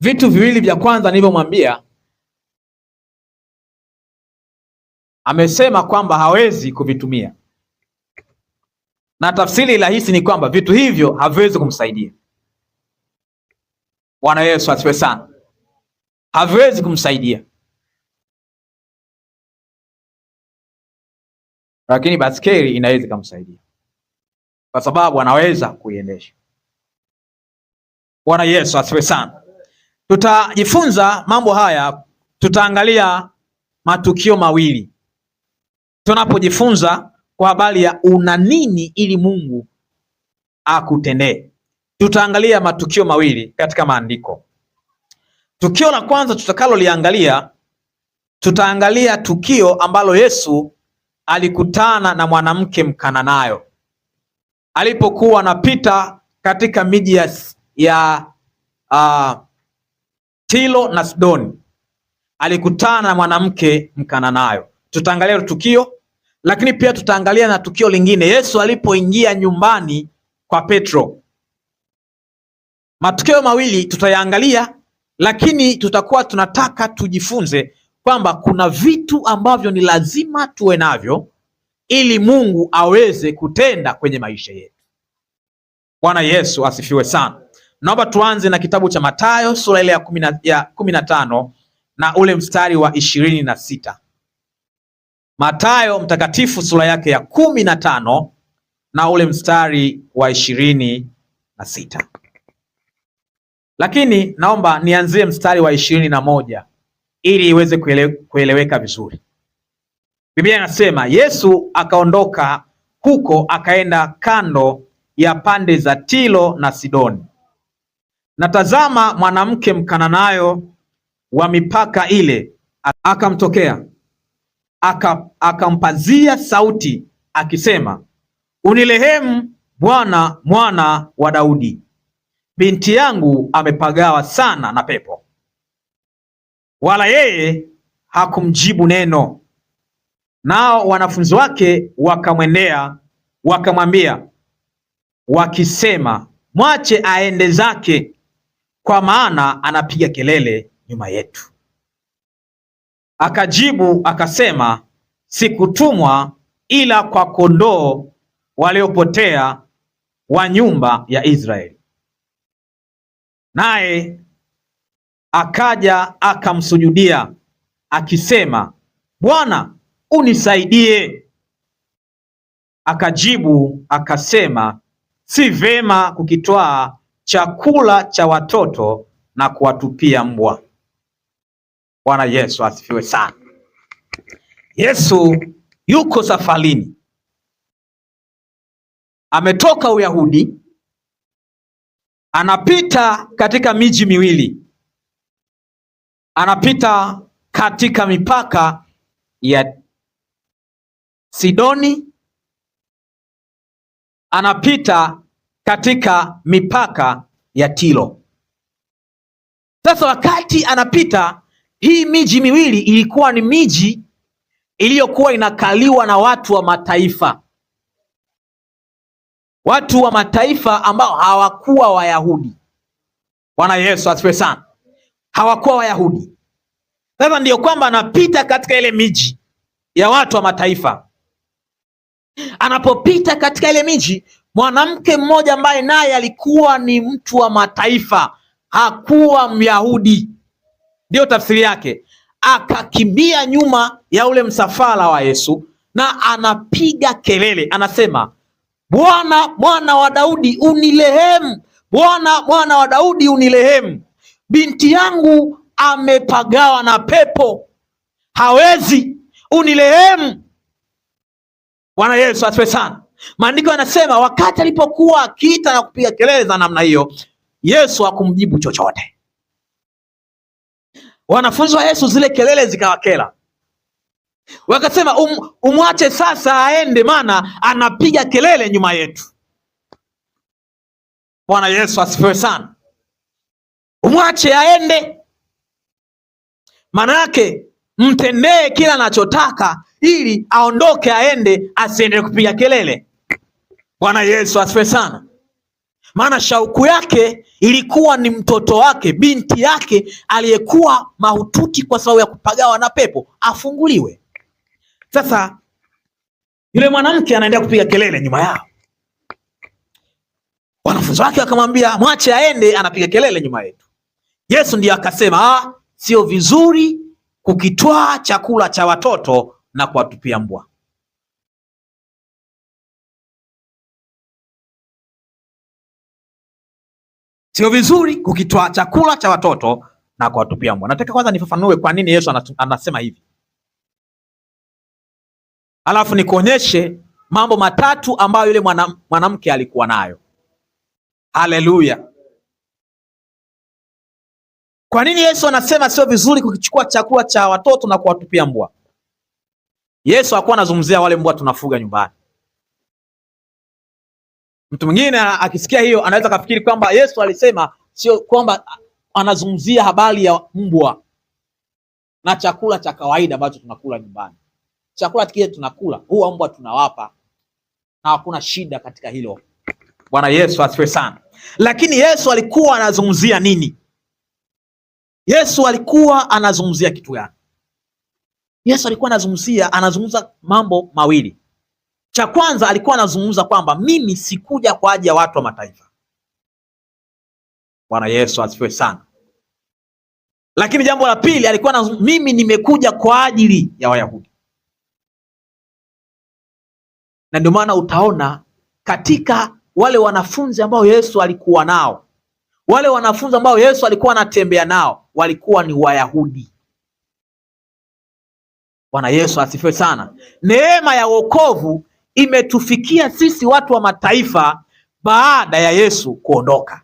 Vitu viwili vya kwanza nilivyomwambia, amesema kwamba hawezi kuvitumia, na tafsiri rahisi ni kwamba vitu hivyo haviwezi kumsaidia. Bwana Yesu asifiwe sana. Haviwezi kumsaidia, lakini baskeli inaweza kumsaidia kwa sababu anaweza kuiendesha. Bwana Yesu asifiwe sana. Tutajifunza mambo haya, tutaangalia matukio mawili tunapojifunza kwa habari ya una nini ili Mungu akutendee. Tutaangalia matukio mawili katika maandiko. Tukio la kwanza tutakaloliangalia, tutaangalia tukio ambalo Yesu alikutana na mwanamke Mkananayo alipokuwa anapita katika miji ya Tiro na Sidoni. Alikutana na mwanamke Mkananayo. Tutaangalia tukio, lakini pia tutaangalia na tukio lingine, Yesu alipoingia nyumbani kwa Petro. Matukio mawili tutayaangalia, lakini tutakuwa tunataka tujifunze kwamba kuna vitu ambavyo ni lazima tuwe navyo ili Mungu aweze kutenda kwenye maisha yetu. Bwana Yesu asifiwe sana. Naomba tuanze na kitabu cha Mathayo sura ile ya 15 na ule mstari wa 26. Mathayo mtakatifu sura yake ya 15 na ule mstari wa 26. Lakini naomba nianzie mstari wa 21 ili iweze kueleweka vizuri. Biblia inasema Yesu akaondoka huko akaenda kando ya pande za Tiro na Sidoni. Na tazama, mwanamke Mkananayo wa mipaka ile akamtokea, akampazia sauti akisema, unirehemu Bwana, mwana wa Daudi, binti yangu amepagawa sana na pepo. Wala yeye hakumjibu neno. Nao wanafunzi wake wakamwendea wakamwambia wakisema, mwache aende zake, kwa maana anapiga kelele nyuma yetu. Akajibu akasema, sikutumwa ila kwa kondoo waliopotea wa nyumba ya Israeli. Naye akaja akamsujudia akisema, Bwana, unisaidie. Akajibu akasema, si vema kukitwaa chakula cha watoto na kuwatupia mbwa. Bwana Yesu asifiwe sana. Yesu yuko safarini, ametoka Uyahudi, anapita katika miji miwili, anapita katika mipaka ya Sidoni, anapita katika mipaka ya Tiro. Sasa wakati anapita hii miji miwili, ilikuwa ni miji iliyokuwa inakaliwa na watu wa mataifa, watu wa mataifa ambao hawakuwa Wayahudi. Bwana Yesu asifiwe sana. Hawakuwa Wayahudi. Sasa ndiyo kwamba anapita katika ile miji ya watu wa mataifa. Anapopita katika ile miji, mwanamke mmoja ambaye naye alikuwa ni mtu wa mataifa, hakuwa Myahudi, ndio tafsiri yake, akakimbia nyuma ya ule msafara wa Yesu na anapiga kelele, anasema, Bwana, mwana wa Daudi, unirehemu. Bwana, mwana wa Daudi, unirehemu. Binti yangu amepagawa na pepo, hawezi, unirehemu. Bwana Yesu asifiwe sana. Maandiko yanasema wakati alipokuwa akiita na kupiga kelele za namna hiyo, Yesu hakumjibu chochote. Wanafunzi wa Yesu zile kelele zikawakera, wakasema umwache sasa aende, maana anapiga kelele nyuma yetu. Bwana Yesu asifiwe sana. Umwache aende, maana yake mtendee kila anachotaka ili aondoke aende, asiende kupiga kelele. Bwana Yesu asifiwe sana. maana shauku yake ilikuwa ni mtoto wake, binti yake aliyekuwa mahututi kwa sababu ya kupagawa na pepo afunguliwe. Sasa yule mwanamke anaendelea kupiga kelele nyuma yao. Wanafunzi wake wakamwambia mwache aende, anapiga kelele nyuma yetu. Yesu ndiye akasema, sio vizuri kukitwaa chakula cha watoto na kuwatupia mbwa. Sio vizuri kukitwaa chakula cha watoto na kuwatupia mbwa. Nataka kwanza nifafanue kwa nini Yesu anasema hivi, alafu nikuonyeshe mambo matatu ambayo yule mwanamke alikuwa nayo. Haleluya! Kwa nini Yesu anasema sio vizuri kukichukua chakula cha watoto na kuwatupia mbwa? Yesu hakuwa anazungumzia wale mbwa tunafuga nyumbani. Mtu mwingine akisikia hiyo anaweza kafikiri kwamba Yesu alisema sio kwamba anazungumzia habari ya mbwa na chakula cha kawaida ambacho tunakula nyumbani. Chakula kile tunakula, huwa mbwa tunawapa, na hakuna shida katika hilo. Bwana Yesu asifiwe sana. Lakini Yesu alikuwa anazungumzia nini? Yesu alikuwa anazungumzia kitu gani? Yesu alikuwa anazungumza mambo mawili. Cha kwanza alikuwa anazungumza kwamba mimi sikuja kwa ajili ya watu wa mataifa. Bwana Yesu asifiwe sana. Lakini jambo la pili alikuwa mimi nimekuja kwa ajili ya Wayahudi. Na ndio maana utaona katika wale wanafunzi ambao Yesu alikuwa nao, wale wanafunzi ambao Yesu alikuwa anatembea nao walikuwa ni Wayahudi. Bwana Yesu asifiwe sana. Neema ya wokovu imetufikia sisi watu wa mataifa baada ya Yesu kuondoka.